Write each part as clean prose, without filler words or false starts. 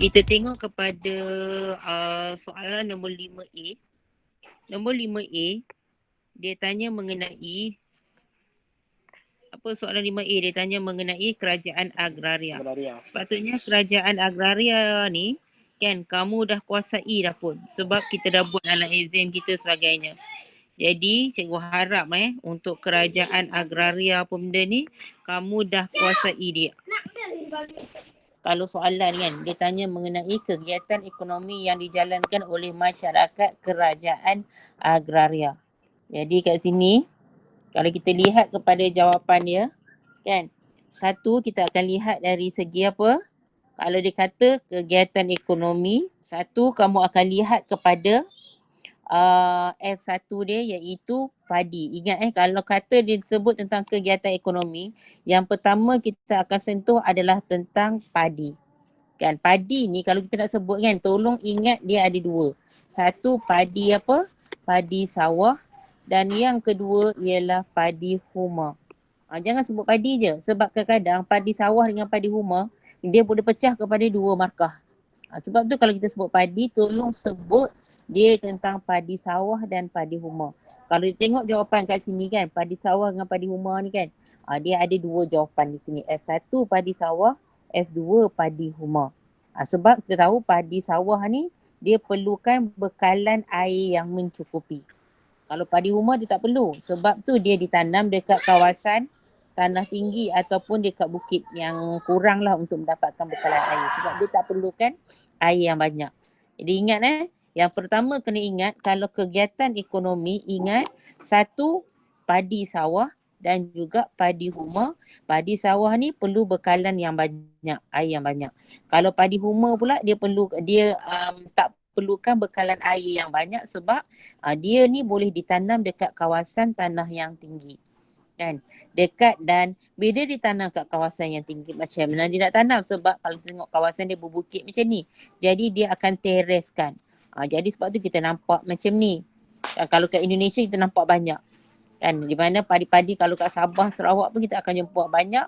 Kita tengok kepada soalan nombor 5A. Nombor 5A, dia tanya mengenai, apa soalan 5A? Dia tanya mengenai kerajaan agraria. Sepatutnya kerajaan agraria ni, kan kamu dah kuasai dah pun. Sebab kita dah buat dalam exam kita sebagainya. Jadi cikgu harap untuk kerajaan agraria pun benda ni, kamu dah kuasai dia. Kalau soalan kan, dia tanya mengenai kegiatan ekonomi yang dijalankan oleh masyarakat kerajaan agraria. Jadi kat sini, kalau kita lihat kepada jawapan dia, kan, satu kita akan lihat dari segi apa? Kalau dia kata kegiatan ekonomi, satu kamu akan lihat kepada F1 dia iaitu padi. Ingat kalau kata dia sebut tentang kegiatan ekonomi, yang pertama kita akan sentuh adalah tentang padi. Kan padi ni kalau kita nak sebut kan, tolong ingat dia ada dua. Satu padi apa? Padi sawah, dan yang kedua ialah padi huma. Jangan sebut padi je, sebab kadang-kadang padi sawah dengan padi huma dia boleh pecah kepada dua markah. Sebab tu kalau kita sebut padi, tolong sebut dia tentang padi sawah dan padi huma. Kalau kita tengok jawapan kat sini kan, padi sawah dengan padi huma ni kan, dia ada dua jawapan di sini. F1 padi sawah, F2 padi huma. Sebab kita tahu padi sawah ni dia perlukan bekalan air yang mencukupi. Kalau padi huma dia tak perlu, sebab tu dia ditanam dekat kawasan tanah tinggi ataupun dekat bukit yang kurang lah untuk mendapatkan bekalan air. Sebab dia tak perlukan air yang banyak. Jadi ingat yang pertama kena ingat kalau kegiatan ekonomi, ingat satu padi sawah dan juga padi huma. Padi sawah ni perlu bekalan yang banyak, air yang banyak. Kalau padi huma pula dia tak perlukan bekalan air yang banyak sebab dia ni boleh ditanam dekat kawasan tanah yang tinggi. Kan, dekat, dan bila ditanam kat kawasan yang tinggi macam mana dia nak tanam, sebab kalau tengok kawasan dia berbukit macam ni, jadi dia akan tereskan. Jadi sebab tu kita nampak macam ni. Kalau kat Indonesia kita nampak banyak kan, di mana padi-padi kalau kat Sabah, Sarawak pun kita akan jumpa banyak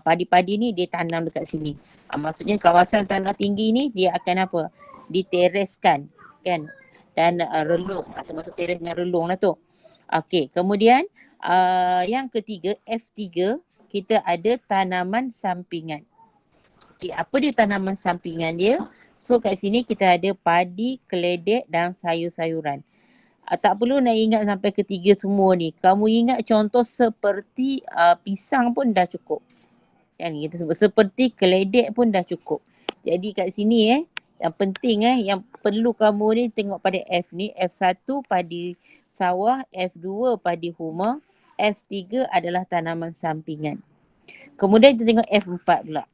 padi-padi ni dia tanam dekat sini. Maksudnya kawasan tanah tinggi ni dia akan apa, ditereskan kan, dan relung, atau maksud teres dengan relung lah tu. Okey, kemudian yang ketiga, F3, kita ada tanaman sampingan. Okey, apa dia tanaman sampingan dia? So kat sini kita ada padi, keledek dan sayur-sayuran. Tak perlu nak ingat sampai ketiga semua ni. Kamu ingat contoh seperti pisang pun dah cukup. Kan kita sebut seperti keledek pun dah cukup. Jadi kat sini yang penting yang perlu kamu ni tengok pada F ni, F1 padi sawah, F2 padi huma, F3 adalah tanaman sampingan. Kemudian kita tengok F4 pula.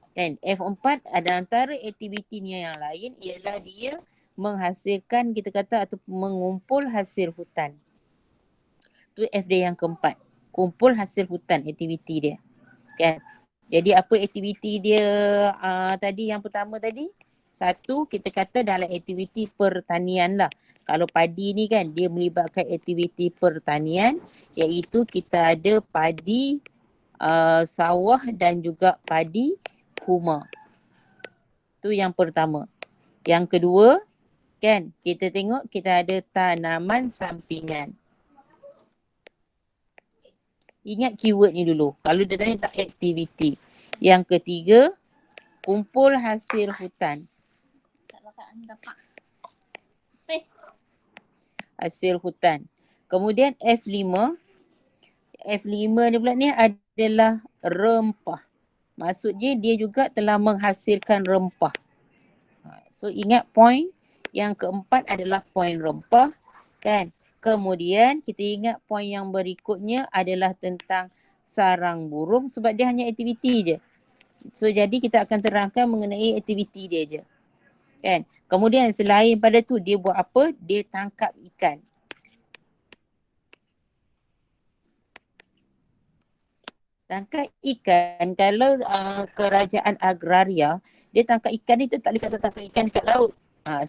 Kan, F4 ada antara aktivitinya yang lain ialah dia menghasilkan, kita kata, atau mengumpul hasil hutan. Tu F dia yang keempat. Kumpul hasil hutan aktiviti dia. Kan? Jadi apa aktiviti dia tadi yang pertama tadi? Satu, kita kata dalam aktiviti pertanian lah. Kalau padi ni kan dia melibatkan aktiviti pertanian, iaitu kita ada padi, sawah dan juga padi huma. Tu yang pertama. Yang kedua, kan kita tengok kita ada tanaman sampingan. Ingat keyword ni dulu. Kalau dia tanya tak aktiviti. Yang ketiga, kumpul hasil hutan. Hasil hutan. Kemudian F5. F5 ni pula ni adalah rempah. Maksudnya dia juga telah menghasilkan rempah. So ingat point yang keempat adalah point rempah kan. Kemudian kita ingat point yang berikutnya adalah tentang sarang burung sebab dia hanya aktiviti je. So jadi kita akan terangkan mengenai aktiviti dia je. Kan? Kemudian selain pada tu dia buat apa? Dia tangkap ikan. Tangkap ikan, kalau kerajaan agraria, dia tangkap ikan ni tu tak boleh kata tangkap ikan dekat laut.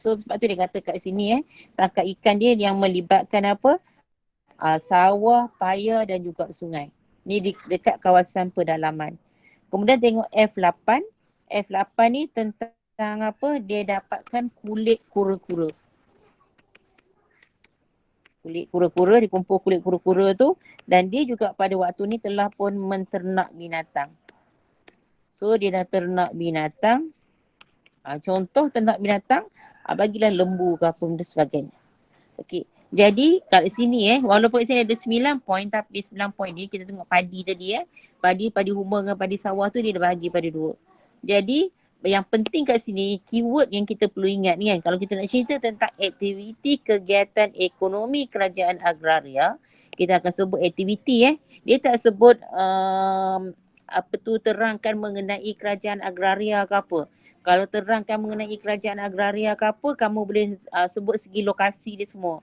So sebab tu dia kata kat sini tangkap ikan dia yang melibatkan apa? Sawah, paya dan juga sungai. Ni dekat kawasan pedalaman. Kemudian tengok F8. F8 ni tentang binatang apa, dia dapatkan kulit kura-kura. Kulit kura-kura, dikumpul kulit kura-kura tu, dan dia juga pada waktu ni telah pun menternak binatang. So dia dah ternak binatang. Contoh ternak binatang, bagilah lembu ke apa benda sebagainya. Okey. Jadi kat sini walaupun kat sini ada 9 poin, tapi 9 poin ni kita tengok padi tadi padi huma dengan padi sawah tu dia dah bagi pada dua. Jadi yang penting kat sini keyword yang kita perlu ingat ni kan, kalau kita nak cerita tentang aktiviti kegiatan ekonomi kerajaan agraria, kita akan sebut aktiviti dia tak sebut terangkan mengenai kerajaan agraria ke apa. Kalau terangkan mengenai kerajaan agraria ke apa, kamu boleh sebut segi lokasi dia semua.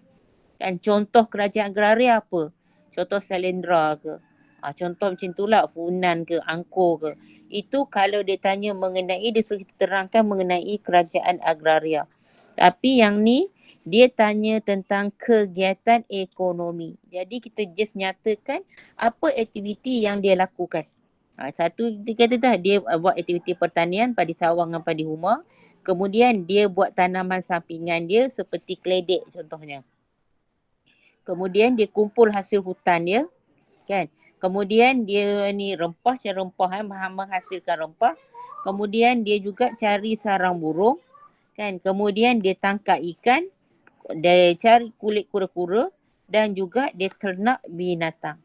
Kan contoh kerajaan agraria apa? Contoh Salendra ke? Contoh macam itulah, Funan ke, Angkor ke. Itu kalau dia tanya mengenai, dia suruh kita terangkan mengenai kerajaan agraria. Tapi yang ni, dia tanya tentang kegiatan ekonomi. Jadi kita just nyatakan apa aktiviti yang dia lakukan. Satu dia kata dah, dia buat aktiviti pertanian, padi sawah dengan padi huma. Kemudian dia buat tanaman sampingan dia seperti keledek contohnya. Kemudian dia kumpul hasil hutan dia, kan. Kemudian dia ni rempah, menghasilkan rempah. Kemudian dia juga cari sarang burung, kan. Kemudian dia tangkap ikan, dia cari kulit kura-kura dan juga dia ternak binatang.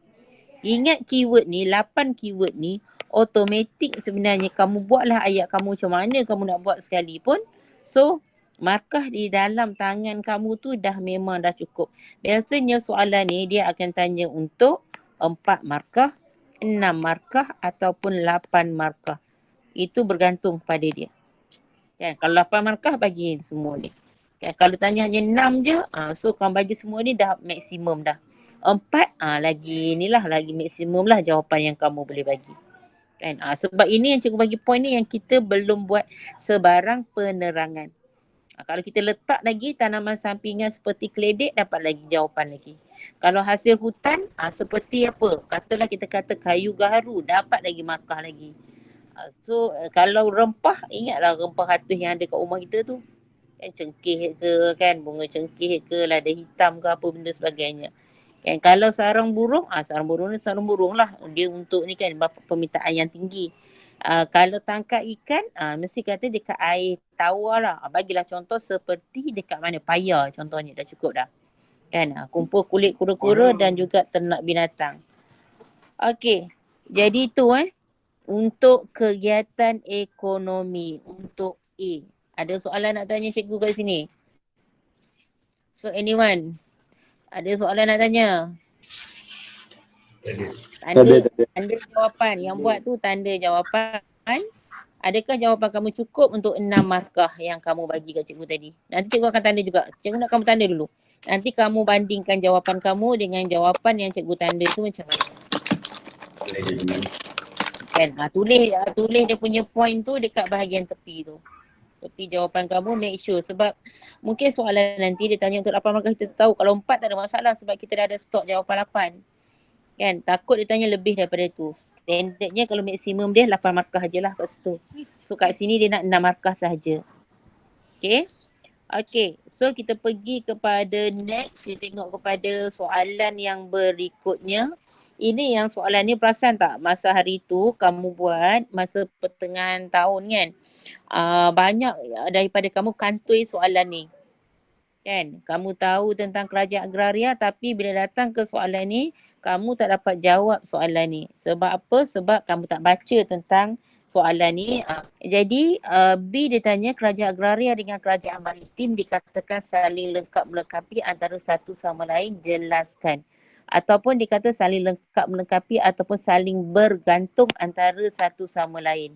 Ingat keyword ni, 8 keyword ni automatik sebenarnya kamu buatlah ayat kamu macam mana kamu nak buat sekalipun. So, markah di dalam tangan kamu tu memang dah cukup. Biasanya soalan ni dia akan tanya untuk 4 markah, 6 markah ataupun 8 markah. Itu bergantung pada dia. Kan, kalau 8 markah bagi semua ni. Kan, kalau tanya hanya 6 je, so kamu bagi semua ni dah maksimum dah. 4, lagi maksimum lah jawapan yang kamu boleh bagi. Kan? Sebab ini yang cikgu bagi poin ni yang kita belum buat sebarang penerangan. Kalau kita letak lagi tanaman sampingan seperti keledek, dapat lagi jawapan lagi. Kalau hasil hutan, seperti apa? Katalah kita kata kayu gaharu, dapat lagi markah lagi. So kalau rempah, ingatlah rempah hatus yang ada kat rumah kita tu. Kan cengkeh ke, kan bunga cengkeh ke, lada hitam ke apa benda sebagainya. Kan kalau sarang burung ni sarang burung lah, dia untuk ni kan permintaan yang tinggi. Kalau tangkap ikan mesti kata dekat air tawar lah. Bagilah contoh seperti dekat mana, Paya contohnya, dah cukup dah. Kan kumpul kulit kura-kura dan juga ternak binatang. Okey, jadi itu untuk kegiatan ekonomi untuk A. Ada soalan nak tanya cikgu kat sini? So anyone? Ada soalan nak tanya? Tanda jawapan. Yang buat tu tanda jawapan. Adakah jawapan kamu cukup untuk 6 markah yang kamu bagi kat cikgu tadi? Nanti cikgu akan tanda juga. Cikgu nak kamu tanda dulu. Nanti kamu bandingkan jawapan kamu dengan jawapan yang cikgu tanda tu macam mana. Kan? Tulis dia punya point tu dekat bahagian tepi tu. Tepi jawapan kamu, make sure. Sebab mungkin soalan nanti dia tanya untuk 8 markah, kita tahu. Kalau 4 tak ada masalah sebab kita dah ada stok jawapan 8. Kan? Takut dia tanya lebih daripada tu. Standardnya kalau maksimum dia 8 markah je lah kat situ. So kat sini dia nak 6 markah sahaja. Okay. Okay. So kita pergi kepada next. Kita tengok kepada soalan yang berikutnya. Ini yang soalan ni, perasan tak masa hari tu kamu buat masa pertengahan tahun kan. Banyak daripada kamu kantoi soalan ni. Kan? Kamu tahu tentang kerajaan agraria tapi bila datang ke soalan ni, kamu tak dapat jawab soalan ni. Sebab apa? Sebab kamu tak baca tentang soalan ni. Jadi B dia tanya kerajaan agraria dengan kerajaan maritim dikatakan saling lengkap melengkapi antara satu sama lain, jelaskan. Ataupun dikata saling lengkap melengkapi ataupun saling bergantung antara satu sama lain.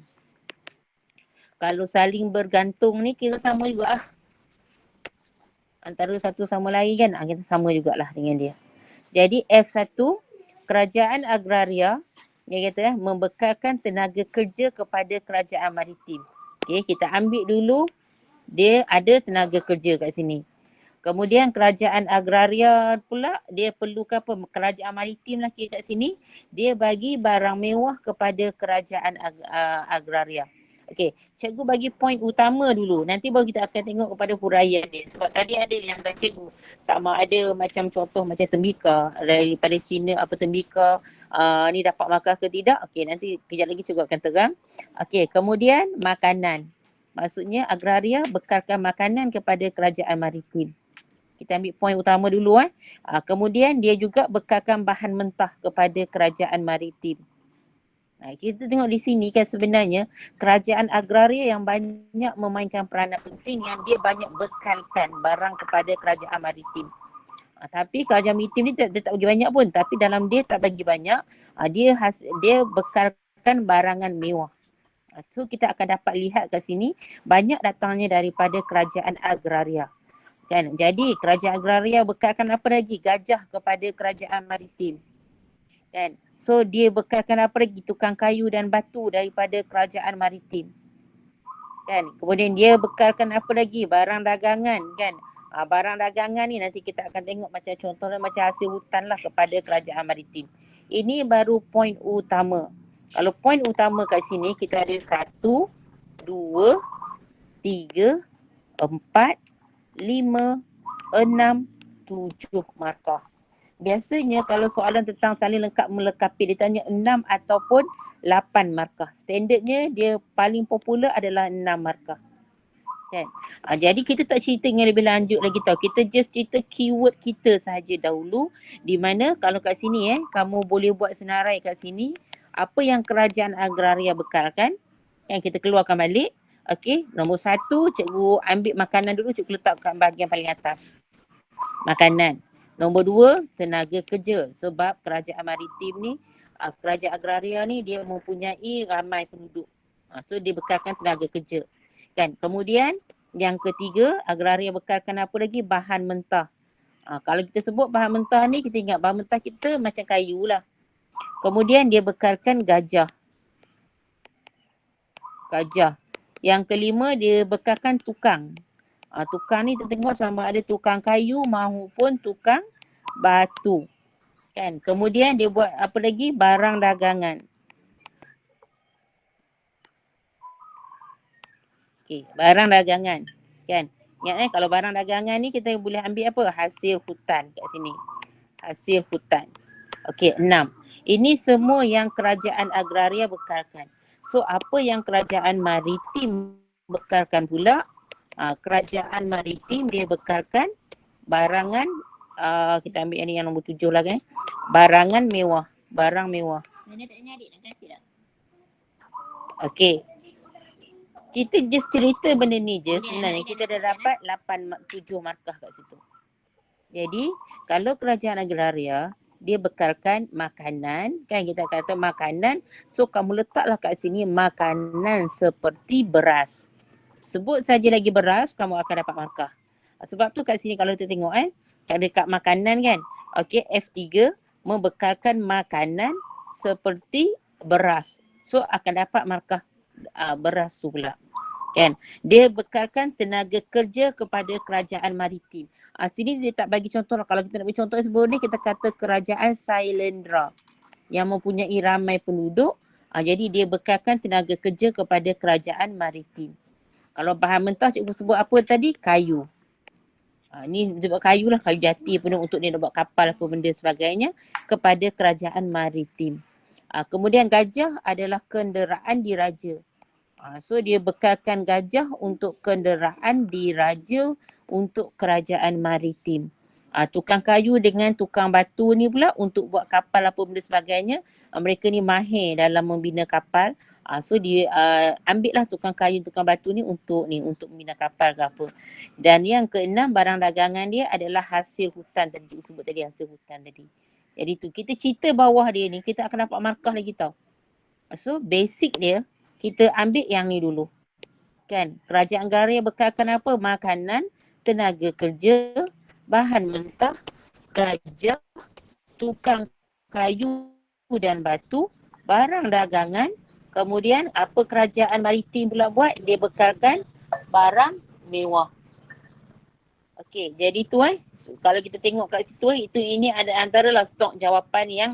Kalau saling bergantung ni kira sama juga lah. Antara satu sama lain kan, kita sama jugalah dengan dia. Jadi F1, kerajaan agraria, dia kata membekalkan tenaga kerja kepada kerajaan maritim. Okay, kita ambil dulu dia ada tenaga kerja kat sini. Kemudian kerajaan agraria pula, dia perlukan apa? Kerajaan maritim lah kat sini. Dia bagi barang mewah kepada kerajaan agraria. Okey, cikgu bagi poin utama dulu. Nanti baru kita akan tengok kepada huraian dia. Sebab tadi ada yang dah cikgu sama ada macam contoh macam tembika daripada Cina apa tembika ni dapat markah ke tidak. Okey, nanti kejap lagi cikgu akan terang. Okey, kemudian makanan. Maksudnya agraria bekalkan makanan kepada kerajaan maritim. Kita ambil poin utama dulu kemudian dia juga bekalkan bahan mentah kepada kerajaan maritim. Kita tengok di sini kan sebenarnya kerajaan agraria yang banyak memainkan peranan penting yang dia banyak bekalkan barang kepada kerajaan maritim. Tapi kerajaan maritim ni dia tak bagi banyak pun, tapi dalam dia tak bagi banyak, dia bekalkan barangan mewah. So kita akan dapat lihat kat sini banyak datangnya daripada kerajaan agraria. Kan? Jadi kerajaan agraria bekalkan apa lagi? Gajah kepada kerajaan maritim. Kan? So dia bekalkan apa lagi? Tukang kayu dan batu daripada kerajaan maritim. Kan? Kemudian dia bekalkan apa lagi? Barang dagangan kan. Barang dagangan ni nanti kita akan tengok macam contohnya macam hasil hutan lah kepada kerajaan maritim. Ini baru poin utama. Kalau poin utama kat sini kita ada 1, 2, 3, 4, 5, 6, 7 markah. Biasanya kalau soalan tentang saling lengkap melengkapi dia tanya 6 ataupun 8 markah. Standardnya dia paling popular adalah 6 markah. Kan? Jadi kita tak cerita dengan lebih lanjut lagi tau. Kita just cerita keyword kita sahaja dahulu. Di mana kalau kat sini kamu boleh buat senarai kat sini. Apa yang kerajaan agraria bekalkan. Yang kita keluarkan balik. Okey, nombor 1 cikgu ambil makanan dulu, cikgu letak kat bahagian paling atas. Makanan. Nombor 2, tenaga kerja. Sebab kerajaan maritim ni, kerajaan agraria ni dia mempunyai ramai penduduk. So dia bekalkan tenaga kerja. Kan? Kemudian yang ketiga, agraria bekalkan apa lagi? Bahan mentah. Kalau kita sebut bahan mentah ni, kita ingat bahan mentah kita macam kayu lah. Kemudian dia bekalkan gajah. Gajah. Yang kelima, dia bekalkan tukang. Tukang ni kita tengok sama ada tukang kayu maupun tukang batu. Kan? Kemudian dia buat apa lagi? Barang dagangan. Okey, barang dagangan. Kan? Ingat kalau barang dagangan ni kita boleh ambil apa? Hasil hutan kat sini. Hasil hutan. Okey, 6. Ini semua yang kerajaan agraria bekalkan. So apa yang kerajaan maritim bekalkan pula? Kerajaan maritim dia bekalkan barangan kita ambil yang nombor 7 lah kan. Barangan mewah, barang mewah. Nenek tak nyari nak kasih tak? Okey. Kita just cerita benda ni je sebenarnya kita dah dapat 7 markah kat situ. Jadi kalau kerajaan agraria dia bekalkan makanan kan kita kata makanan so kamu letaklah kat sini makanan seperti beras. Sebut saja lagi beras, kamu akan dapat markah. Sebab tu kat sini kalau kita tengok dekat makanan kan. Okey, F3 membekalkan makanan seperti beras. So akan dapat markah beras tu pula. Kan? Dia bekalkan tenaga kerja kepada kerajaan maritim. Sini dia tak bagi contoh lah. Kalau kita nak bagi contoh sebelum ni kita kata kerajaan Sailendra yang mempunyai ramai penduduk. Jadi dia bekalkan tenaga kerja kepada kerajaan maritim. Kalau bahan mentah cikgu sebut apa tadi? Kayu. Ni dia buat kayu lah, kayu jati pun untuk dia nak buat kapal apa benda sebagainya kepada kerajaan maritim. Kemudian gajah adalah kenderaan diraja. So dia bekalkan gajah untuk kenderaan diraja untuk kerajaan maritim. Tukang kayu dengan tukang batu ni pula untuk buat kapal apa benda sebagainya. Mereka ni mahir dalam membina kapal. So dia ambil lah tukang kayu, tukang batu ni untuk membina kapal ke apa. Dan yang keenam barang dagangan dia adalah hasil hutan tadi. Cikgu sebut tadi hasil hutan tadi. Jadi tu kita cerita bawah dia ni kita akan dapat markah lagi tau. So basic dia kita ambil yang ni dulu. Kan? Kerajaan agraria bekalkan apa? Makanan, tenaga kerja, bahan mentah, gajah, tukang kayu dan batu, barang dagangan. Kemudian apa kerajaan maritim pula buat? Dia bekalkan barang mewah. Okey, jadi tu kalau kita tengok kat situ ini ada antara lah stok jawapan yang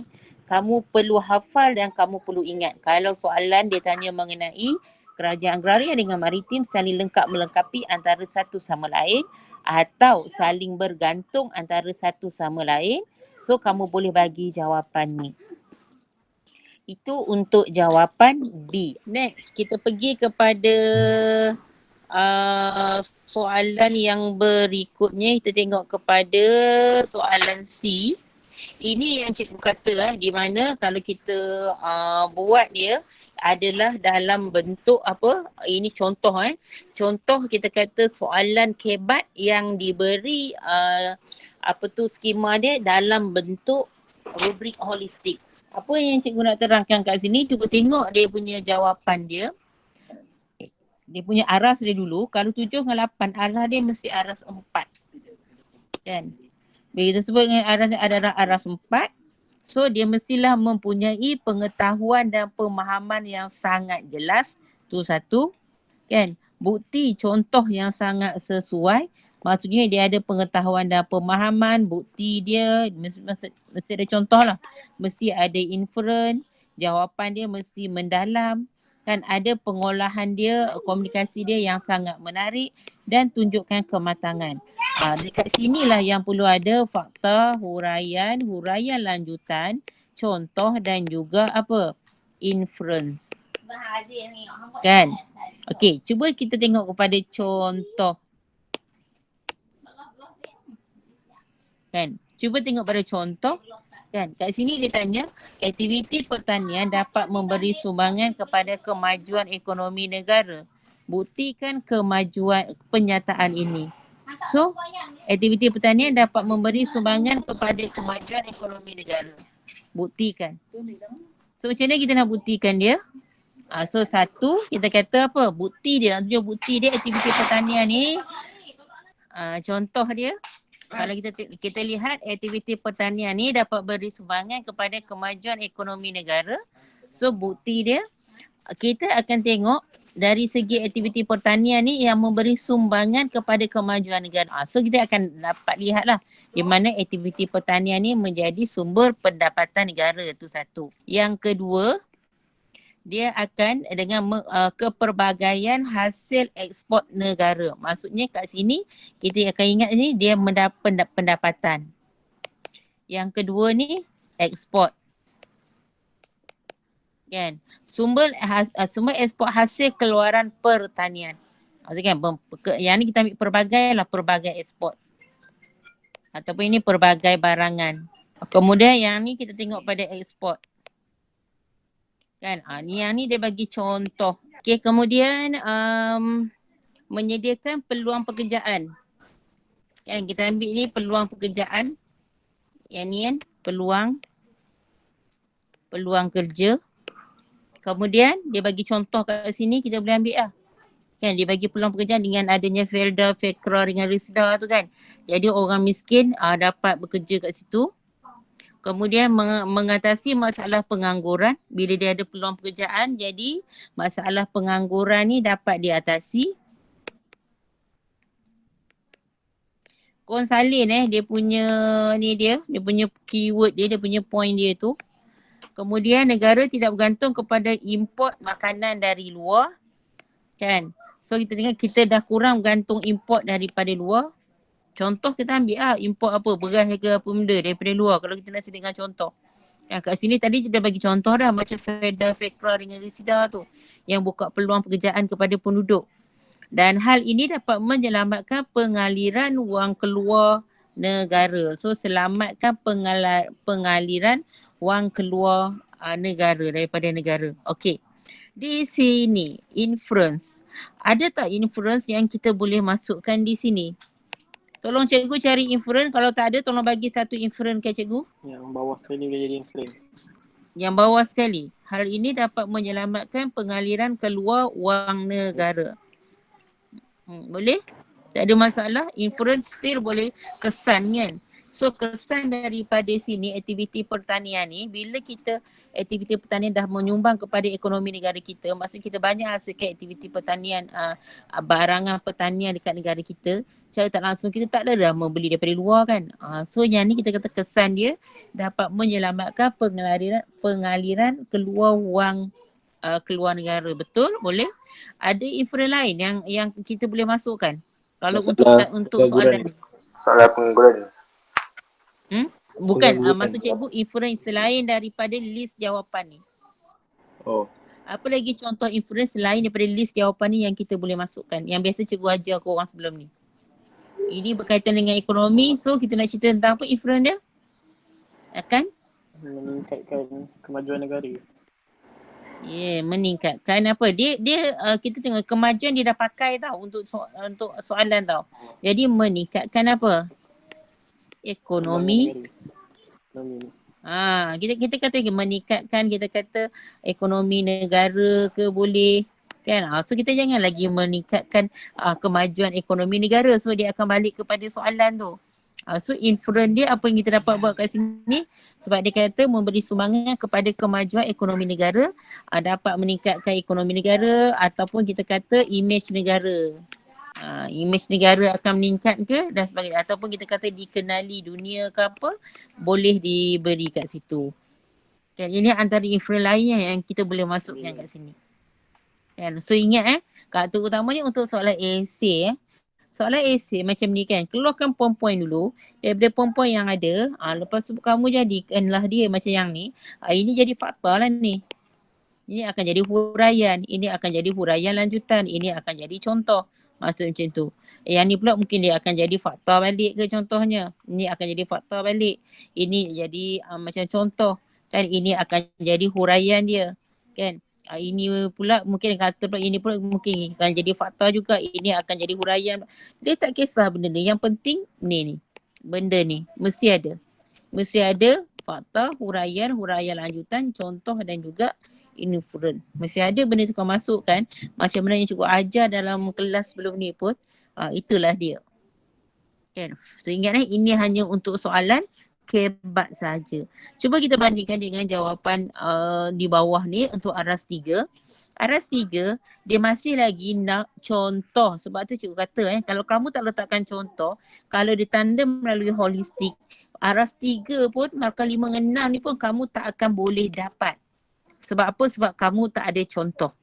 kamu perlu hafal dan kamu perlu ingat. Kalau soalan dia tanya mengenai kerajaan agraria dengan maritim saling lengkap melengkapi antara satu sama lain atau saling bergantung antara satu sama lain. So kamu boleh bagi jawapan ni. Itu untuk jawapan B. Next, kita pergi kepada soalan yang berikutnya. Kita tengok kepada soalan C. Ini yang cikgu kata di mana kalau kita buat dia adalah dalam bentuk apa? Ini contoh Contoh kita kata soalan kebat yang diberi skema dia dalam bentuk rubrik holistik. Apa yang cikgu nak terangkan kat sini, cuba tengok dia punya jawapan dia. Dia punya aras dia dulu, kalau 7 dengan 8, aras dia mesti aras 4. Kan? Bila kita sebut dengan aras dia adalah aras 4, so dia mestilah mempunyai pengetahuan dan pemahaman yang sangat jelas. Tu satu. Kan? Bukti contoh yang sangat sesuai. Maksudnya dia ada pengetahuan dan pemahaman, bukti dia mesti ada contoh lah. Mesti ada inferen, jawapan dia mesti mendalam. Kan ada pengolahan dia, komunikasi dia yang sangat menarik dan tunjukkan kematangan. Dekat sinilah yang perlu ada fakta, huraian lanjutan, contoh dan juga apa? Inference. Kan? Okey, cuba kita tengok kepada contoh. Kan? Cuba tengok pada contoh. Kan? Kat sini dia tanya, aktiviti pertanian dapat memberi sumbangan kepada kemajuan ekonomi negara. Buktikan kemajuan penyataan ini. So, aktiviti pertanian dapat memberi sumbangan kepada kemajuan ekonomi negara. Buktikan. So, macam mana kita nak buktikan dia? So, satu, kita kata apa? Bukti dia. Nak tunjuk bukti dia aktiviti pertanian ni. Contoh dia. Kalau kita lihat aktiviti pertanian ni dapat beri sumbangan kepada kemajuan ekonomi negara. So bukti dia kita akan tengok dari segi aktiviti pertanian ni yang memberi sumbangan kepada kemajuan negara. So kita akan dapat lihatlah di mana aktiviti pertanian ni menjadi sumber pendapatan negara, tu satu. Yang kedua, dia akan dengan kepelbagaian hasil ekspor negara. Maksudnya kat sini kita akan ingat ni dia mendapat pendapatan. Yang kedua ni ekspor. Kan? Sumber ekspor hasil keluaran pertanian. Maksudnya kan yang ni kita ambil pelbagai ekspor. Ataupun ini pelbagai barangan. Kemudian yang ni kita tengok pada ekspor. Kan? Yang ni dia bagi contoh. Okay, kemudian menyediakan peluang pekerjaan. Kan kita ambil ni peluang pekerjaan. Yang ni kan peluang kerja. Kemudian dia bagi contoh kat sini, kita boleh ambil lah. Kan dia bagi peluang pekerjaan dengan adanya Felda, Fekra dengan Risda tu kan. Jadi orang miskin dapat bekerja kat situ. Kemudian mengatasi masalah pengangguran. Bila dia ada peluang pekerjaan, jadi masalah pengangguran ni dapat diatasi. Korang salin dia punya ni dia punya keyword dia punya point dia tu. Kemudian negara tidak bergantung kepada import makanan dari luar. Kan? So kita tengok kita dah kurang bergantung import daripada luar. Contoh kita ambil import apa, beras ke apa benda daripada luar kalau kita nak sediakan contoh. Kat sini tadi kita bagi contoh dah macam Feda, Fekra dengan Risida tu yang buka peluang pekerjaan kepada penduduk. Dan hal ini dapat menyelamatkan pengaliran wang keluar negara. So selamatkan pengaliran wang keluar negara daripada negara. Okey. Di sini inference. Ada tak inference yang kita boleh masukkan di sini? Tolong cikgu cari inferen. Kalau tak ada, tolong bagi satu inferen ke cikgu. Yang bawah sekali boleh jadi inferen. Yang bawah sekali. Hal ini dapat menyelamatkan pengaliran keluar wang negara. Boleh? Tak ada masalah. Inferen still boleh kesan kan. So kesan daripada sini aktiviti pertanian ni, bila kita aktiviti pertanian dah menyumbang kepada ekonomi negara kita, maksud kita banyak hasilkan aktiviti pertanian, barangan pertanian dekat negara kita, secara tak langsung kita tak ada dah membeli daripada luar kan. So yang ni kita kata kesan dia dapat menyelamatkan pengaliran keluar wang keluar negara. Betul? Boleh? Ada inferen lain yang kita boleh masukkan kalau Masalah untuk pengangguran. soalan ni. Masalah pengangguran. Bukan, Pengangguran. maksud cikgu inferen selain daripada list jawapan ni. Oh. Apa lagi contoh inferen selain daripada list jawapan ni yang kita boleh masukkan? Yang biasa cikgu ajar korang sebelum ni. Ini berkaitan dengan ekonomi, so kita nak cerita tentang apa inferen dia? Akan? Meningkatkan kemajuan negara. Meningkatkan apa? Dia kita tengok kemajuan dia dah pakai tau untuk soalan tau. Jadi meningkatkan apa? Ekonomi. Ekonomi. Kita kata meningkatkan, kita kata ekonomi negara ke boleh kan. So kita jangan lagi meningkatkan kemajuan ekonomi negara. So dia akan balik kepada soalan tu. So inferen dia apa yang kita dapat buat kat sini, sebab dia kata memberi sumbangan kepada kemajuan ekonomi negara, dapat meningkatkan ekonomi negara ataupun kita kata image negara. Image negara akan meningkat ke dan sebagainya, ataupun kita kata dikenali dunia ke apa, boleh diberi kat situ. Kan ini antara inferen lain yang kita boleh masukkan kat sini. Kan, so ingat terutamanya untuk soalan esei soalan esei macam ni kan, keluarkan poin-poin dulu daripada poin-poin yang ada, lepas tu kamu jadikanlah dia macam yang ni, ini jadi fakta lah ni. Ini akan jadi huraian, ini akan jadi huraian lanjutan, ini akan jadi contoh. Maksud macam tu. Yang ni pula mungkin dia akan jadi fakta balik ke contohnya. Ini akan jadi fakta balik. Ini jadi macam contoh. Kan ini akan jadi huraian dia. Kan. Ini pula mungkin kata pula ini pula mungkin akan jadi fakta juga. Ini akan jadi huraian. Dia tak kisah benda ni. Yang penting ni. Benda ni. Mesti ada. Mesti ada fakta, huraian lanjutan, contoh dan juga inferen. Mesti ada benda tu kau masukkan. Macam mana yang cikgu ajar dalam kelas sebelum ni pun. Itulah dia. Kan? So ingat ini hanya untuk soalan kebat saja. Cuba kita bandingkan dengan jawapan di bawah ni untuk aras 3. Aras 3 dia masih lagi nak contoh. Sebab tu cikgu kata kalau kamu tak letakkan contoh, kalau ditanda melalui holistik, aras 3 pun markah 5 dengan 6 ni pun kamu tak akan boleh dapat. Sebab apa? Sebab kamu tak ada contoh.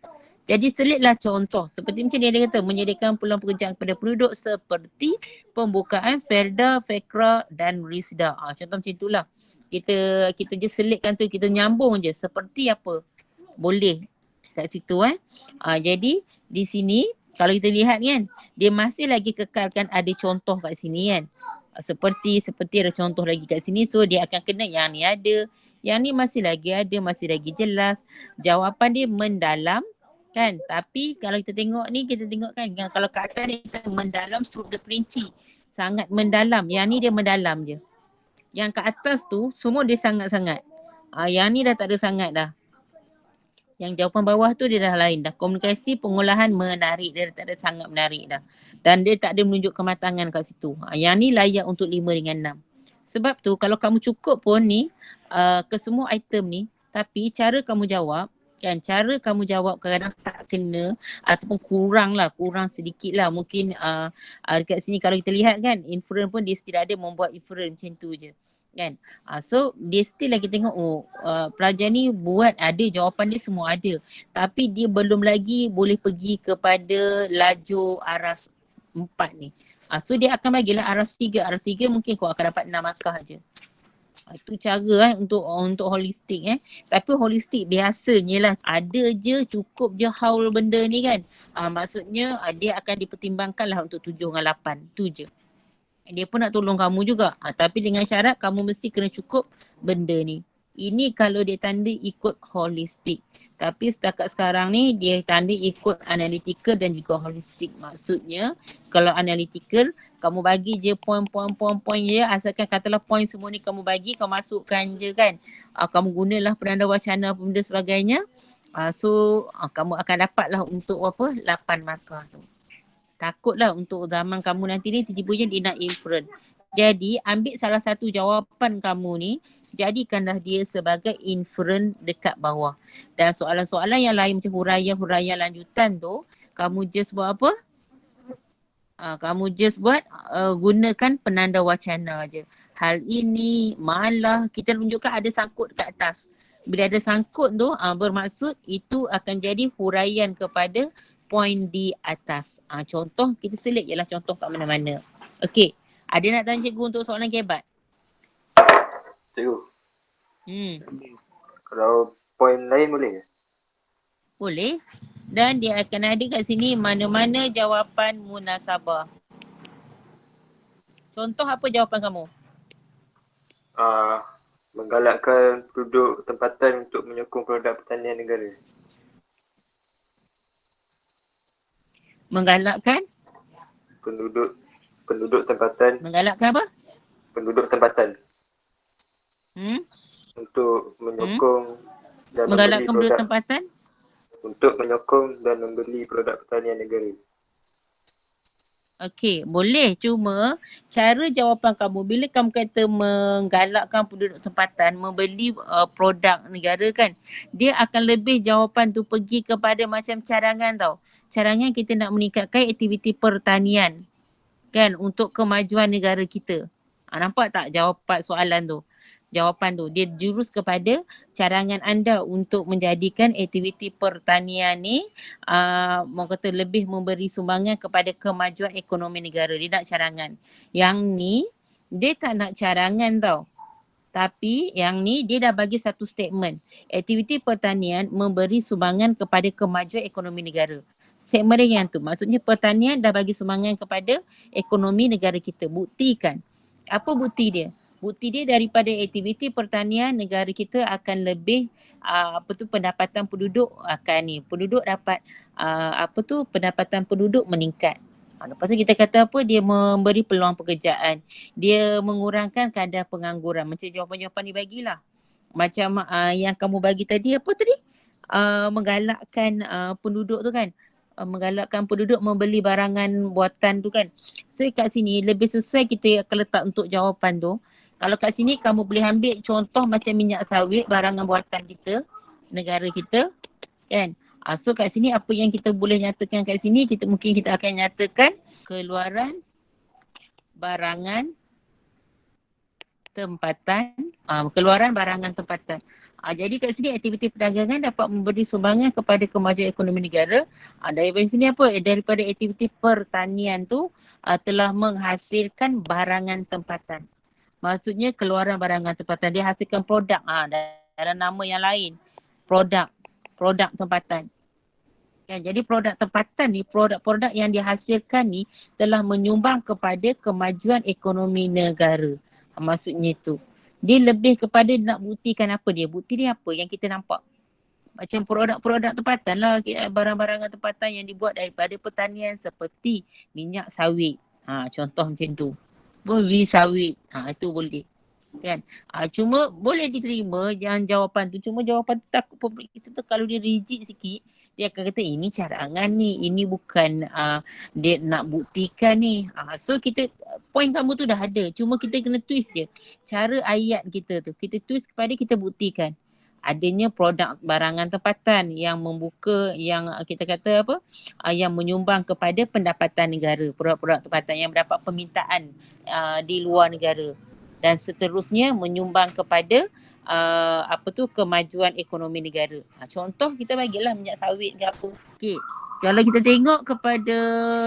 Jadi selitlah contoh. Seperti macam dia kata, menyediakan peluang pekerjaan kepada penduduk seperti pembukaan Ferda, Fekra dan Rizda. Contoh macam itulah. Kita je selitkan tu, kita nyambung je. Seperti apa? Boleh kat situ Jadi di sini kalau kita lihat kan, dia masih lagi kekalkan ada contoh kat sini kan. Seperti ada contoh lagi kat sini, so dia akan kena yang ni ada. Yang ni masih lagi ada, masih lagi jelas. Jawapan dia mendalam kan. Tapi kalau kita tengok ni, kita tengok kan kalau kat atas ni kita mendalam struktur perinci. Sangat mendalam. Yang ni dia mendalam je. Yang kat atas tu semua dia sangat-sangat. Yang ni dah tak ada sangat dah. Yang jawapan bawah tu dia dah lain dah. Komunikasi pengolahan menarik, dia tak ada sangat menarik dah. Dan dia tak ada menunjuk kematangan kat situ. Yang ni layak untuk 5 dengan 6. Sebab tu kalau kamu cukup pun ni ke semua item ni, tapi cara kamu jawab kan, cara kamu jawab kadang-kadang tak kena ataupun kurang sedikit lah. Mungkin dekat sini kalau kita lihat kan, inferen pun dia tidak ada membuat inferen macam tu je kan. So dia still lagi tengok pelajar ni buat ada, jawapan dia semua ada, tapi dia belum lagi boleh pergi kepada lajur aras 4 ni. So dia akan bagilah aras 3. Aras 3 mungkin kau akan dapat 6 markah je. Itu cara untuk holistik Tapi holistik biasanya lah ada je, cukup je haul benda ni kan. Maksudnya dia akan dipertimbangkan lah untuk 7 dengan 8. Tu je. Dia pun nak tolong kamu juga. Tapi dengan syarat kamu mesti kena cukup benda ni. Ini kalau dia tanda ikut holistik. Tapi setakat sekarang ni dia tanda ikut analytical dan juga holistik. Maksudnya kalau analytical kamu bagi je poin je, asalkan katalah poin semua ni kamu bagi, kau masukkan je kan. Kamu gunalah penanda wacana apa benda sebagainya. So kamu akan dapatlah untuk 8 markah tu. Takutlah untuk zaman kamu nanti ni tiba-tiba dia nak inferen. Jadi ambil salah satu jawapan kamu ni, jadikanlah dia sebagai inferen dekat bawah. Dan soalan-soalan yang lain macam huraian lanjutan tu, kamu just buat apa? Kamu just buat gunakan penanda wacana je. Hal ini malah kita tunjukkan ada sangkut kat atas. Bila ada sangkut tu bermaksud itu akan jadi huraian kepada point di atas. Contoh kita selit je lah contoh kat mana-mana. Okey. Ada nak tanya cikgu untuk soalan kebat? Cikgu, Kalau poin lain boleh ke? Boleh. Dan dia akan ada kat sini mana-mana jawapan munasabah. Contoh apa jawapan kamu? Menggalakkan penduduk tempatan untuk menyokong produk pertanian negara. Menggalakkan? Penduduk tempatan. Menggalakkan apa? Penduduk tempatan untuk Menggalakkan menyokong dan membeli penduduk produk tempatan? untuk menyokong dan membeli produk pertanian negara. Okey, boleh. Cuma cara jawapan kamu bila kamu kata menggalakkan penduduk tempatan membeli produk negara kan, dia akan lebih jawapan tu pergi kepada macam cadangan tau. Cadangan kita nak meningkatkan aktiviti pertanian kan untuk kemajuan negara kita. Nampak tak jawapan soalan tu? Jawapan tu dia jurus kepada cadangan anda untuk menjadikan aktiviti pertanian ni mau kata lebih memberi sumbangan kepada kemajuan ekonomi negara. Dia nak cadangan. Yang ni dia tak nak cadangan tau. Tapi yang ni dia dah bagi satu statement. Aktiviti pertanian memberi sumbangan kepada kemajuan ekonomi negara. Statement dia yang tu. Maksudnya pertanian dah bagi sumbangan kepada ekonomi negara kita. Buktikan. Apa bukti dia? Bukti dia daripada aktiviti pertanian negara kita akan lebih pendapatan penduduk akan penduduk dapat pendapatan penduduk meningkat. Lepas tu kita kata apa, dia memberi peluang pekerjaan, dia mengurangkan kadar pengangguran. Macam jawapan-jawapan dibagilah. Macam yang kamu bagi tadi apa tadi? Menggalakkan penduduk tu kan. Menggalakkan penduduk membeli barangan buatan tu kan. So kat sini lebih sesuai kita akan letak untuk jawapan tu. Kalau kat sini kamu boleh ambil contoh macam minyak sawit, barangan buatan kita, negara kita kan. So kat sini apa yang kita boleh nyatakan kat sini, mungkin kita akan nyatakan keluaran barangan tempatan. Keluaran barangan tempatan. Jadi kat sini aktiviti perdagangan dapat memberi sumbangan kepada kemajuan ekonomi negara. Daripada sini apa? Daripada aktiviti pertanian tu telah menghasilkan barangan tempatan. Maksudnya keluaran barangan tempatan, dia hasilkan produk. Dalam nama yang lain. Produk tempatan. Jadi produk tempatan ni, produk-produk yang dihasilkan ni telah menyumbang kepada kemajuan ekonomi negara. Maksudnya tu. Dia lebih kepada nak buktikan apa dia. Bukti dia apa yang kita nampak. Macam produk-produk tempatan lah. Barang-barangan tempatan yang dibuat daripada pertanian seperti minyak sawit. Contoh macam tu. Beli sawit. Itu boleh. Kan? Cuma boleh diterima yang jawapan tu. Cuma jawapan tu takut publik kita tu kalau dia rigid sikit, dia akan kata ini cadangan ni. Ini bukan dia nak buktikan ni. So kita, point kamu tu dah ada. Cuma kita kena twist je. Cara ayat kita tu. Kita twist kepada kita buktikan. Adanya produk barangan tempatan yang membuka, yang kita kata apa, yang menyumbang kepada pendapatan negara, produk-produk tempatan yang mendapat permintaan di luar negara dan seterusnya menyumbang kepada kemajuan ekonomi negara. Contoh kita bagilah minyak sawit ke apa. Okey. Kalau kita tengok kepada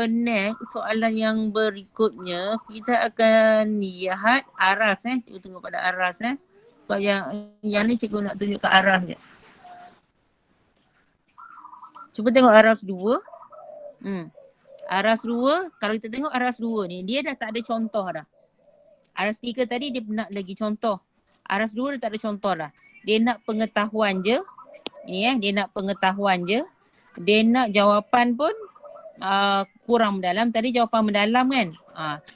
next soalan yang berikutnya, kita akan lihat aras Cikgu tengok pada aras Sebab yang ni cikgu nak tunjuk ke aras je. Cuba tengok aras 2. Aras 2, kalau kita tengok aras 2 ni, dia dah tak ada contoh dah. Aras 3 tadi dia nak lagi contoh. Aras 2 dia tak ada contoh dah. Dia nak pengetahuan je. Ni dia nak pengetahuan je. Dia nak jawapan pun kurang mendalam. Tadi jawapan mendalam kan.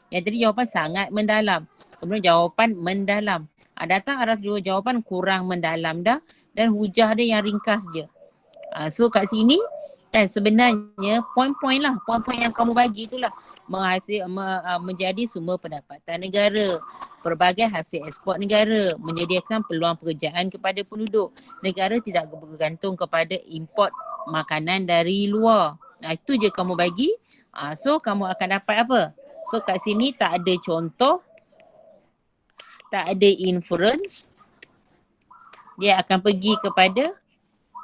Yang tadi jawapan sangat mendalam. Kemudian jawapan mendalam. Datang aras 2 jawapan kurang mendalam dah. Dan hujah dia yang ringkas je. So kat sini kan sebenarnya poin-poin lah. Poin-poin yang kamu bagi itulah. Menjadi sumber pendapatan negara. Pelbagai hasil ekspor negara. Menyediakan peluang pekerjaan kepada penduduk. Negara tidak bergantung kepada import makanan dari luar. Itu je kamu bagi. So kamu akan dapat apa? So kat sini tak ada contoh. Tak ada inference. Dia akan pergi kepada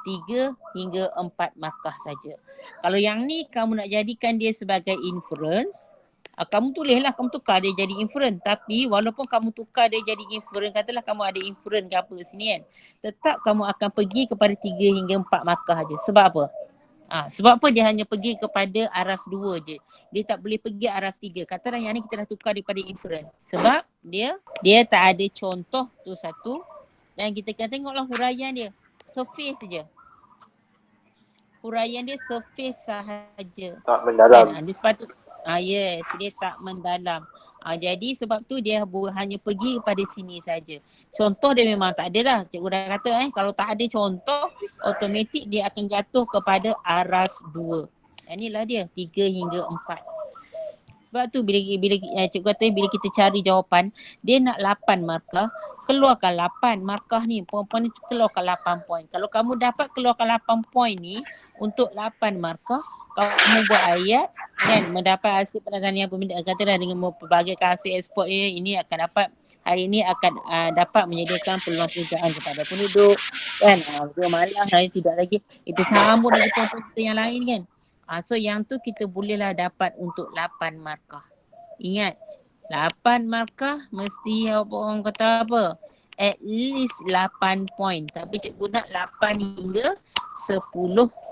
3 hingga 4 markah saja. Kalau yang ni kamu nak jadikan dia sebagai inference, kamu tulislah, kamu tukar dia jadi inference. Tapi walaupun kamu tukar dia jadi inference, katalah kamu ada inference ke apa sini kan, tetap kamu akan pergi kepada 3 hingga 4 markah je. Sebab apa? Sebab apa dia hanya pergi kepada aras 2 je. Dia tak boleh pergi aras 3. Katalah yang ni kita dah tukar daripada inference. Sebab dia tak ada contoh tu satu. Dan kita akan tengoklah huraian dia. Surface je. Huraian dia surface sahaja. Tak mendalam. Kan? Dia sepatutnya yes, dia tak mendalam. Jadi sebab tu dia hanya pergi pada sini saja. Contoh dia memang tak ada dah. Cikgu dah kata kalau tak ada contoh, automatik dia akan jatuh kepada aras 2. Inilah dia 3 hingga 4. Sebab tu bila cikgu kata bila kita cari jawapan, dia nak 8 markah, keluarkan 8 markah ni. Perempuan ni keluarkan 8 poin. Kalau kamu dapat keluarkan 8 poin ni untuk 8 markah, kamu buat ayat kan, mendapat hasil penelitian pemindahan, katalah dengan pelbagai hasil ekspor ini akan dapat, hari ini akan dapat menyediakan peluang pekerjaan kepada penduduk kan. Dia malah hari tidak lagi itu sambut lagi perempuan kita yang lain kan. So yang tu kita bolehlah dapat untuk 8 markah. Ingat 8 markah mesti orang kata apa? At least 8 poin. Tapi cikgu nak 8 hingga 10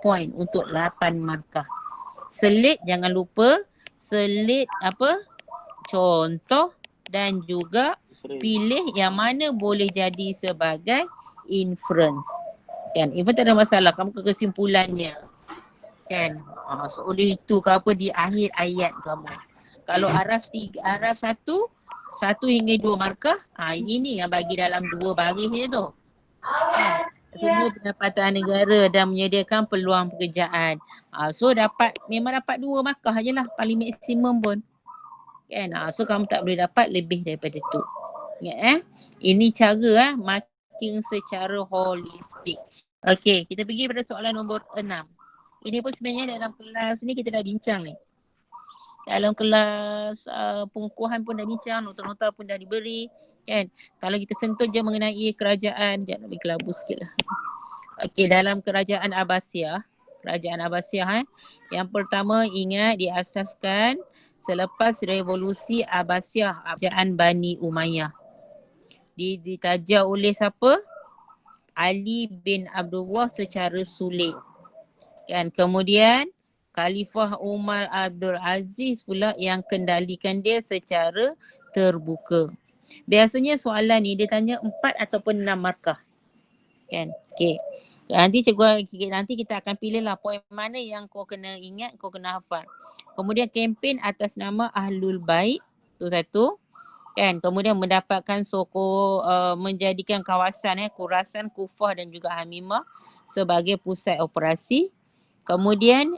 poin untuk 8 markah. Selit jangan lupa. Selit apa? Contoh dan juga pilih yang mana boleh jadi sebagai inference. Kan? Even tak ada masalah. Kamu ke kesimpulannya. Kan? So oleh itu ke apa di akhir ayat kamu. Kalau aras 1 hingga 2 markah, ini yang bagi dalam 2 baris je tu. Kan? Semua pendapatan negara dan menyediakan peluang pekerjaan. So memang dapat 2 markah je lah, paling maksimum pun. Kan? So kamu tak boleh dapat lebih daripada tu. Ingat ini cara marking secara holistik. Okey, kita pergi pada soalan nombor 6. Ini pun sebenarnya dalam kelas ni kita dah bincang ni. Dalam kelas pengukuhan pun dah bincang, nota-nota pun dah diberi kan. Kalau kita sentuh je mengenai kerajaan, jangan lebih kelabu sikit lah. Okey, dalam kerajaan Abbasiyah yang pertama ingat diasaskan selepas revolusi Abbasiyah, kerajaan Bani Umayyah. Ditaja oleh siapa? Ali bin Abdullah secara sulit. Kan, kemudian Khalifah Umar Abdul Aziz pula yang kendalikan dia secara terbuka. Biasanya soalan ni dia tanya 4 ataupun 6 markah. Kan? Okey. Nanti kita akan pilih lah poin mana yang kau kena ingat, kau kena hafal. Kemudian kempen atas nama Ahlul Bait, tu satu. Kan? Kemudian mendapatkan menjadikan kawasan Khurasan, Kufah dan juga Hamimah sebagai pusat operasi. Kemudian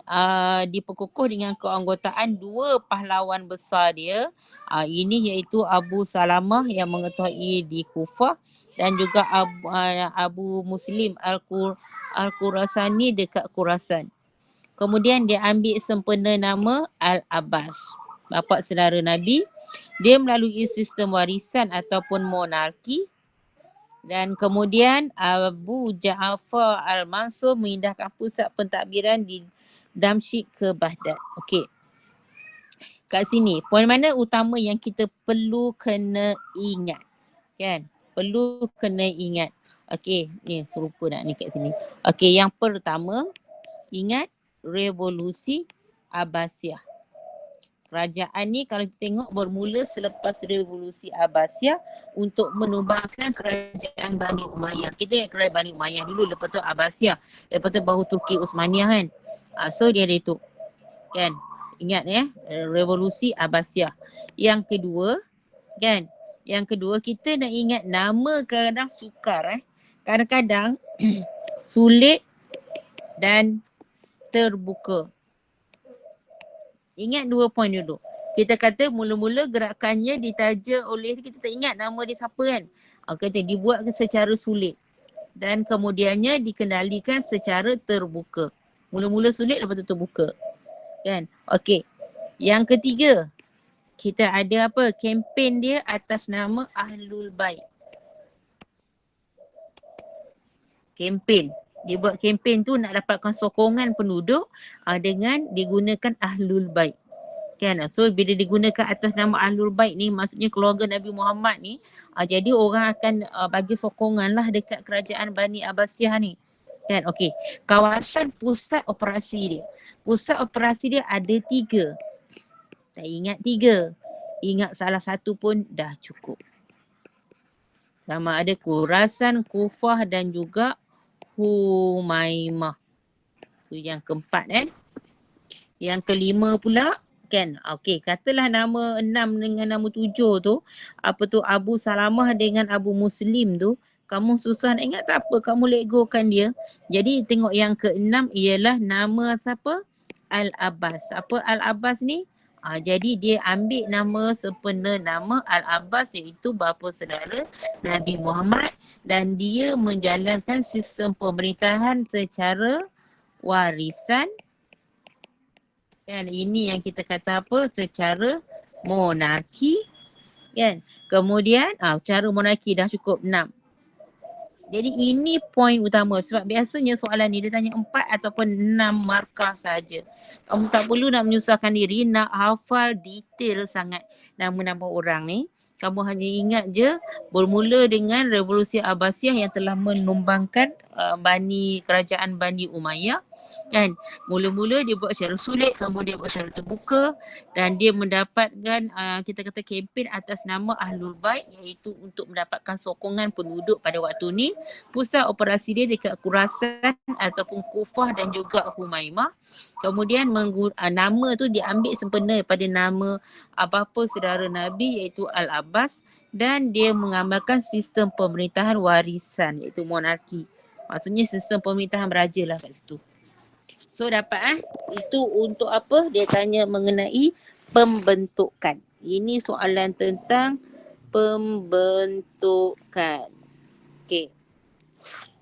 diperkukuh dengan keanggotaan 2 pahlawan besar dia. Ini iaitu Abu Salamah yang mengetahui di Kufah dan juga Abu Muslim Al-Khurasani dekat Khurasan. Kemudian dia ambil sempena nama Al-Abbas, bapa saudara Nabi. Dia melalui sistem warisan ataupun monarki. Dan kemudian Abu Ja'far Al-Mansur memindahkan pusat pentadbiran di Damsyik ke Baghdad. Okey. Kat sini, poin mana utama yang kita perlu kena ingat? Kan? Perlu kena ingat. Okey, ni serupa nak ni kat sini. Okey, yang pertama, ingat revolusi Abbasiyah. Kerajaan ni kalau kita tengok bermula selepas revolusi Abbasiyah untuk menumbangkan kerajaan Bani Umayyah. Kita ingat kerajaan Bani Umayyah dulu, lepas tu Abbasiyah, lepas tu baru Turki Utsmaniyah kan. So dia ada itu. Kan? Ingat revolusi Abbasiyah. Yang kedua, kan? Yang kedua kita nak ingat nama kadang-kadang sukar kadang-kadang sulit dan terbuka. Ingat 2 poin dulu. Kita kata mula-mula gerakannya ditaja oleh, kita tak ingat nama dia siapa kan. Kata dibuat secara sulit. Dan kemudiannya dikendalikan secara terbuka. Mula-mula sulit, lepas tu terbuka. Kan? Okey. Yang ketiga, kita ada apa? Kempen dia atas nama Ahlul Bait. Kempen. Dia buat kempen tu nak dapatkan sokongan penduduk dengan digunakan Ahlul Bait. Kan? So bila digunakan atas nama Ahlul Bait ni, maksudnya keluarga Nabi Muhammad ni, jadi orang akan bagi sokongan lah dekat kerajaan Bani Abbasiyah ni. Kan? Okey. Kawasan pusat operasi dia. Pusat operasi dia ada 3. Tak ingat 3. Ingat salah satu pun dah cukup. Sama ada Khurasan, Kufah dan juga Humaimah. Tu yang keempat Yang kelima pula kan. Okey, katalah nama 6 dengan nama 7 tu, apa tu Abu Salamah dengan Abu Muslim tu, kamu susah nak ingat tak apa, kamu legokan dia. Jadi tengok yang ke-6 ialah nama siapa? Al-Abbas. Apa Al-Abbas ni? Jadi dia ambil nama sempena nama Al-Abbas, iaitu bapa saudara Nabi Muhammad, dan dia menjalankan sistem pemerintahan secara warisan. Kan, ini yang kita kata apa? Secara monarki. Kan? Kemudian cara monarki dah cukup 6. Jadi ini poin utama, sebab biasanya soalan ni dia tanya 4 ataupun 6 markah saja. Kamu tak perlu nak menyusahkan diri nak hafal detail sangat nama-nama orang ni. Kamu hanya ingat je bermula dengan Revolusi Abbasiyah yang telah menumbangkan kerajaan Bani Umayyah. Kan, mula-mula dia buat secara sulit, kemudian dia buat secara terbuka, dan dia mendapatkan kita kata kempen atas nama Ahlul Bait, iaitu untuk mendapatkan sokongan penduduk pada waktu ni. Pusat operasi dia dekat Khurasan ataupun Kufah dan juga Humaimah. Kemudian nama tu diambil sempena pada nama bapa saudara Nabi, iaitu Al-Abbas, dan dia mengamalkan sistem pemerintahan warisan, iaitu monarki. Maksudnya sistem pemerintahan beraja lah kat situ. So dapat itu untuk apa? Dia tanya mengenai pembentukan. Ini soalan tentang pembentukan. Okey.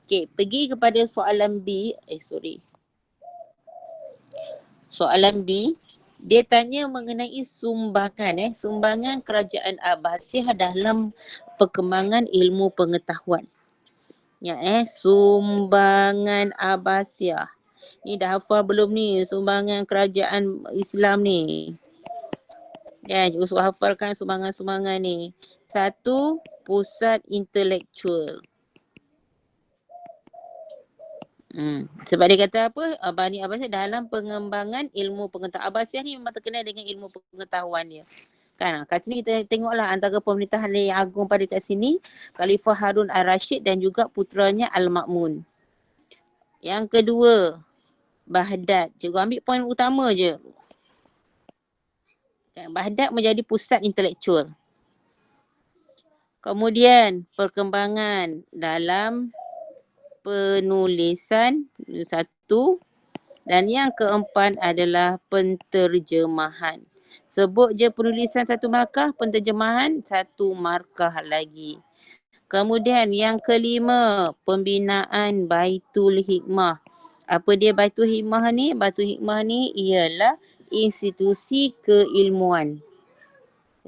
Okey, pergi kepada soalan B. Soalan B, dia tanya mengenai sumbangan sumbangan kerajaan Abbasiyah dalam perkembangan ilmu pengetahuan. Sumbangan Abbasiyah. Ni dah hafal belum ni sumbangan kerajaan Islam ni? Ya, juga hafalkan sumbangan-sumbangan ni. 1, pusat intelektual. Sebab dia kata apa? Bani Abbasiyah dalam pengembangan ilmu pengetahuan. Abbasiyah ni memang terkenal dengan ilmu pengetahuan dia. Kan, kat sini kita tengoklah antara pemerintahan yang agung pada kat sini, Khalifah Harun Ar-Rashid dan juga putranya Al-Ma'mun. Yang kedua, Baghdad. Cikgu ambil poin utama je. Baghdad menjadi pusat intelektual. Kemudian perkembangan dalam penulisan 1, dan yang keempat adalah penterjemahan. Sebut je penulisan 1 markah, penterjemahan 1 markah lagi. Kemudian yang kelima, pembinaan Baitul Hikmah. Apa dia Baitul Hikmah ni? Baitul Hikmah ni ialah institusi keilmuan.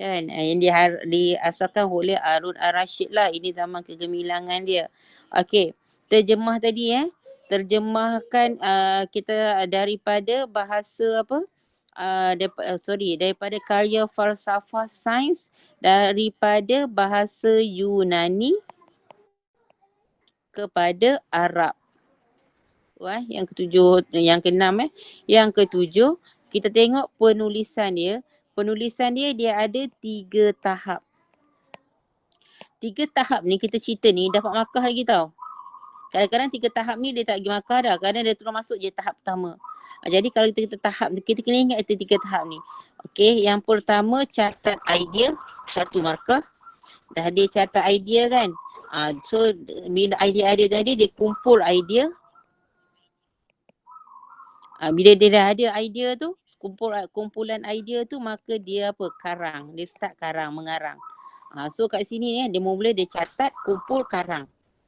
Kan? Yang diasaskan oleh Harun Ar-Rashid lah. Ini zaman kegemilangan dia. Okey. Terjemah tadi terjemahkan kita daripada bahasa apa? Daripada karya falsafah sains daripada bahasa Yunani kepada Arab. Yang ketujuh, yang keenam Yang ketujuh, kita tengok penulisan dia. Penulisan dia ada 3 tahap. 3 tahap ni kita cerita ni dapat markah lagi tau. Kadang-kadang 3 tahap ni dia tak bagi markah dah. Kadang dia terus masuk je tahap pertama. Jadi kalau kita tahap, kita kena ingat itu 3 tahap ni. Okey, yang pertama catat idea, 1 markah. Dah dia catat idea kan. So bila idea tadi dia kumpul idea. Bila dia dah ada idea tu, kumpulan idea tu, maka dia karang. Dia start mengarang. So kat sini dia mula dia catat, kumpul, karang.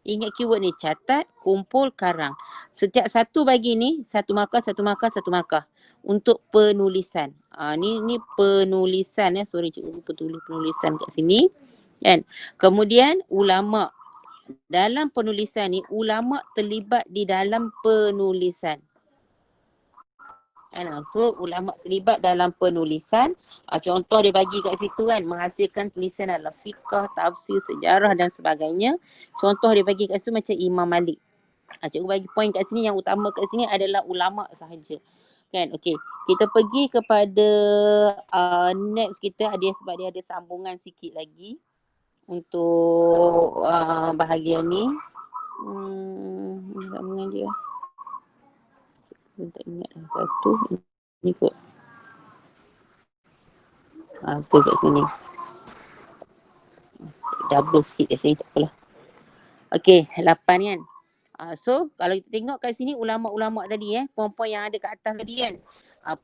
Ingat keyword ni, catat, kumpul, karang. Setiap satu bagi ni, 1 markah, 1 markah, 1 markah. Untuk penulisan. Ni penulisan Sorry cikgu lupa tulis penulisan kat sini. Kan? Kemudian ulama. dalam penulisan ni ulama terlibat di dalam penulisan. So ulama terlibat dalam penulisan. Contoh dia bagi kat situ kan, menghasilkan tulisan adalah fiqh, tafsir, sejarah dan sebagainya. Contoh dia bagi kat situ macam Imam Malik. Cikgu bagi poin kat sini, yang utama kat sini adalah ulama sahaja. Kan, okey. Kita pergi kepada next kita dia, sebab dia ada sambungan sikit lagi untuk bahagian ni. Sambungan dia. Saya tak ingat satu. Ni kot. Tu kat sini. Double sikit kat sini, tak apalah. Okey, 8 kan. So, kalau kita tengok kat sini ulama-ulama tadi poin-poin yang ada kat atas tadi kan.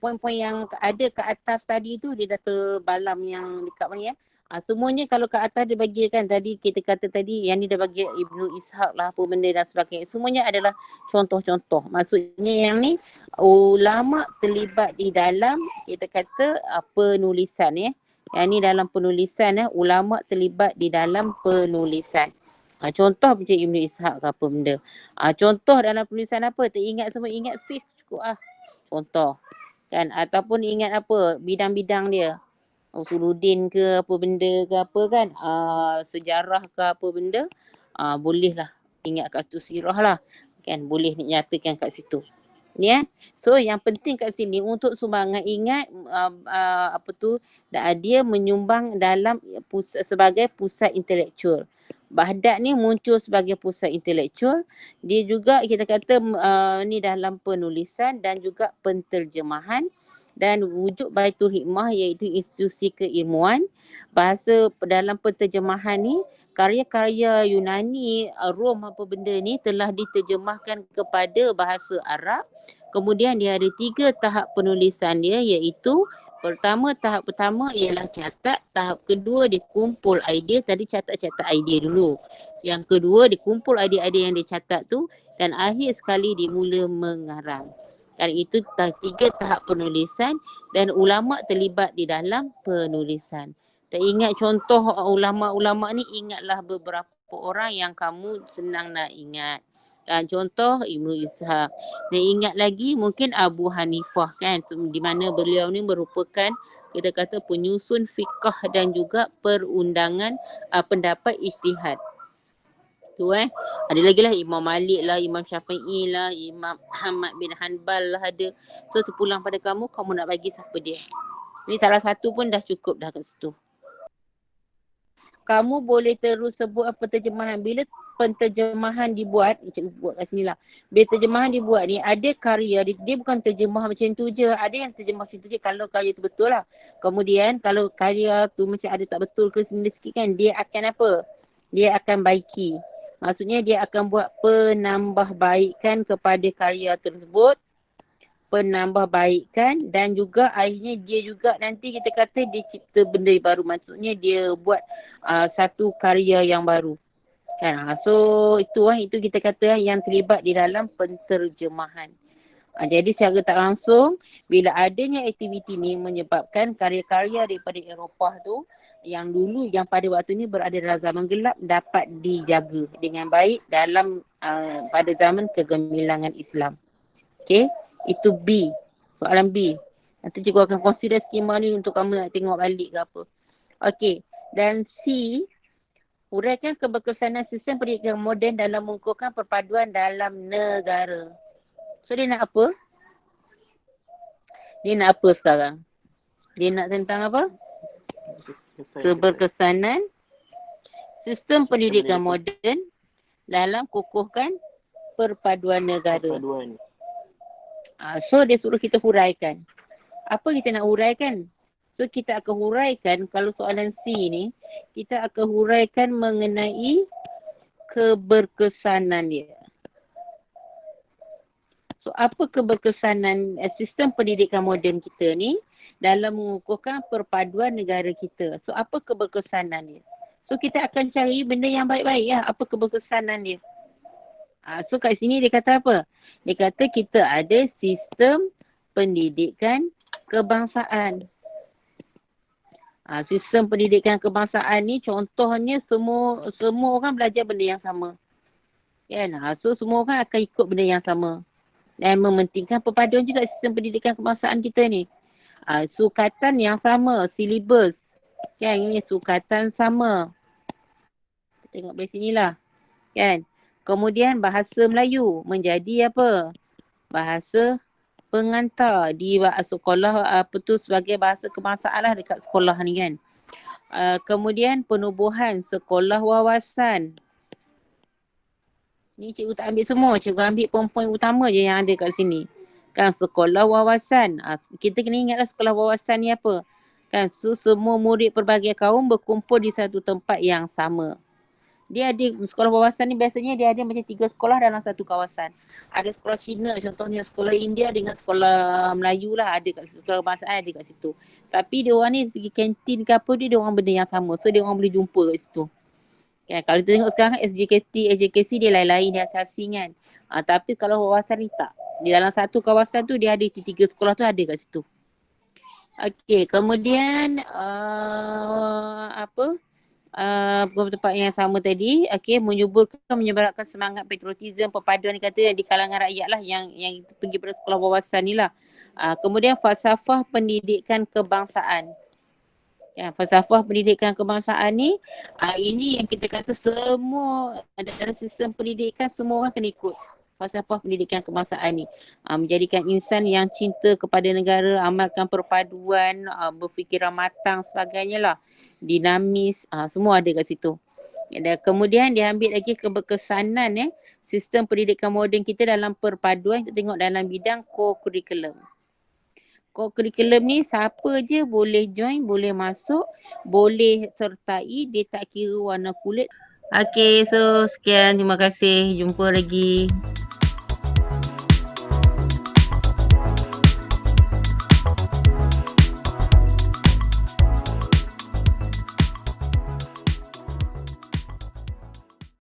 Poin-poin yang ada kat atas tadi tu dia dah terbalam yang dekat mana semuanya kalau kat atas dia bagi kan, tadi kita kata tadi yang ni dia bagi Ibnu Ishaq lah apa benda dan sebagainya. Semuanya adalah contoh-contoh. Maksudnya yang ni ulama terlibat di dalam kita kata penulisan Yang ni dalam penulisan ulama terlibat di dalam penulisan. Contoh macam Ibnu Ishaq ke apa benda. Contoh dalam penulisan apa? Teringat semua, ingat fiqh cukup Contoh. Kan? Ataupun ingat apa? Bidang-bidang dia. Usuluddin ke apa benda ke apa kan. Sejarah ke apa benda. Bolehlah ingat kat situ, sirah lah. Kan? Boleh nyatakan kat situ. Ni So yang penting kat sini untuk sumbangan ingat dia menyumbang dalam sebagai pusat intelektual. Baghdad ni muncul sebagai pusat intelektual. Dia juga kita kata ni dalam penulisan dan juga penterjemahan dan wujud Baitul Hikmah iaitu institusi keilmuan. Bahasa dalam penterjemahan ni karya-karya Yunani, Rom apa benda ni telah diterjemahkan kepada bahasa Arab. Kemudian dia ada 3 tahap penulisan dia iaitu tahap pertama ialah catat, tahap kedua dia kumpul idea, tadi catat-catat idea dulu. Yang kedua dia kumpul idea-idea yang dia catat tu dan akhir sekali dia mula mengarang. Kan itu 3 tahap penulisan dan ulama terlibat di dalam penulisan. Tak ingat contoh ulama-ulama ni, ingatlah beberapa orang yang kamu senang nak ingat. Contoh Ibnu Ishaq. Dan ingat lagi mungkin Abu Hanifah kan, di mana beliau ni merupakan kita kata penyusun fiqh dan juga perundangan pendapat ijtihad. Tu Ada lagi lah Imam Malik lah, Imam Syafi'i lah, Imam Ahmad bin Hanbal lah ada. So terpulang pada kamu nak bagi siapa dia. Ni salah satu pun dah cukup dah kat situ. Kamu boleh terus sebut apa terjemahan. Bila penterjemahan dibuat, cikgu buat kat sini lah. Bila terjemahan dibuat ni, ada karya, dia bukan terjemah macam tu je. Ada yang terjemah macam tu je kalau karya tu betul lah. Kemudian kalau karya tu macam ada tak betul ke sini sikit kan, dia akan apa? Dia akan baiki. Maksudnya dia akan buat penambahbaikan kepada karya tersebut. Penambahbaikan dan juga akhirnya dia juga nanti kita kata dia cipta benda baru. Maksudnya dia buat satu karya yang baru. Kan? So itu kita kata yang terlibat di dalam penterjemahan. Jadi secara tak langsung bila adanya aktiviti ni menyebabkan karya-karya daripada Eropah tu yang dulu yang pada waktu ni berada dalam zaman gelap dapat dijaga dengan baik dalam pada zaman kegemilangan Islam. Okey. Itu B. Soalan B. Nanti cikgu akan consider skema ni untuk kamu nak tengok balik ke apa. Okey. Dan C. Uraikan keberkesanan sistem pendidikan moden dalam mengukuhkan perpaduan dalam negara. So dia nak apa? Dia nak apa sekarang? Dia nak tentang apa? Keberkesanan sistem pendidikan moden dalam kukuhkan perpaduan negara. So dia suruh kita huraikan. Apa kita nak huraikan? So kita akan huraikan, kalau soalan C ni, kita akan huraikan mengenai keberkesanan dia. So apa keberkesanan sistem pendidikan moden kita ni dalam mengukuhkan perpaduan negara kita? So apa keberkesanan dia? So kita akan cari benda yang baik-baik ya. Apa keberkesanan dia? So kat sini dia kata apa? Dia kata kita ada sistem pendidikan kebangsaan. Sistem pendidikan kebangsaan ni contohnya semua orang belajar benda yang sama. Kan? So semua orang akan ikut benda yang sama. Dan mementingkan perpaduan juga sistem pendidikan kebangsaan kita ni. Sukatan yang sama, silibus. Kan, ini sukatan sama. Tengok dari sinilah. Kan? Kemudian bahasa Melayu menjadi apa? Bahasa pengantar di sekolah sebagai bahasa kebangsaan lah dekat sekolah ni kan. Kemudian penubuhan sekolah wawasan. Ni cikgu tak ambil semua, cikgu ambil poin-poin utama je yang ada kat sini. Kan sekolah wawasan. Kita kena ingatlah sekolah wawasan ni apa. Kan semua murid pelbagai kaum berkumpul di satu tempat yang sama. Dia ada sekolah wawasan ni biasanya dia ada macam 3 sekolah dalam satu kawasan. Ada sekolah Cina contohnya, sekolah India dengan sekolah Melayu lah ada kat situ, sekolah kebangsaan ada kat situ. Tapi dia orang ni segi kantin ke apa dia orang benda yang sama. So dia orang boleh jumpa kat situ. Kan, kalau kita tengok sekarang SJKC dia lain-lain, dia asing kan. Tapi kalau wawasan ni tak. Di dalam satu kawasan tu dia ada 3 sekolah tu ada kat situ. Okey, kemudian tempat yang sama tadi, menyuburkan semangat patriotisme, perpaduan kata di kalangan rakyat lah yang pergi pada sekolah wawasan ni lah. Kemudian falsafah pendidikan kebangsaan. Ya, falsafah pendidikan kebangsaan ni, ini yang kita kata semua dalam sistem pendidikan semua orang kena ikut. Falsafah pendidikan kebangsaan ni menjadikan insan yang cinta kepada negara, amalkan perpaduan, berfikiran matang sebagainya lah, dinamis, semua ada kat situ. Dan kemudian dia ambil lagi keberkesanan sistem pendidikan moden kita dalam perpaduan. Kita tengok dalam bidang co-curriculum. Co-curriculum ni siapa je boleh join, boleh masuk, boleh sertai, dia tak kira warna kulit. Okay, so sekian, terima kasih, jumpa lagi.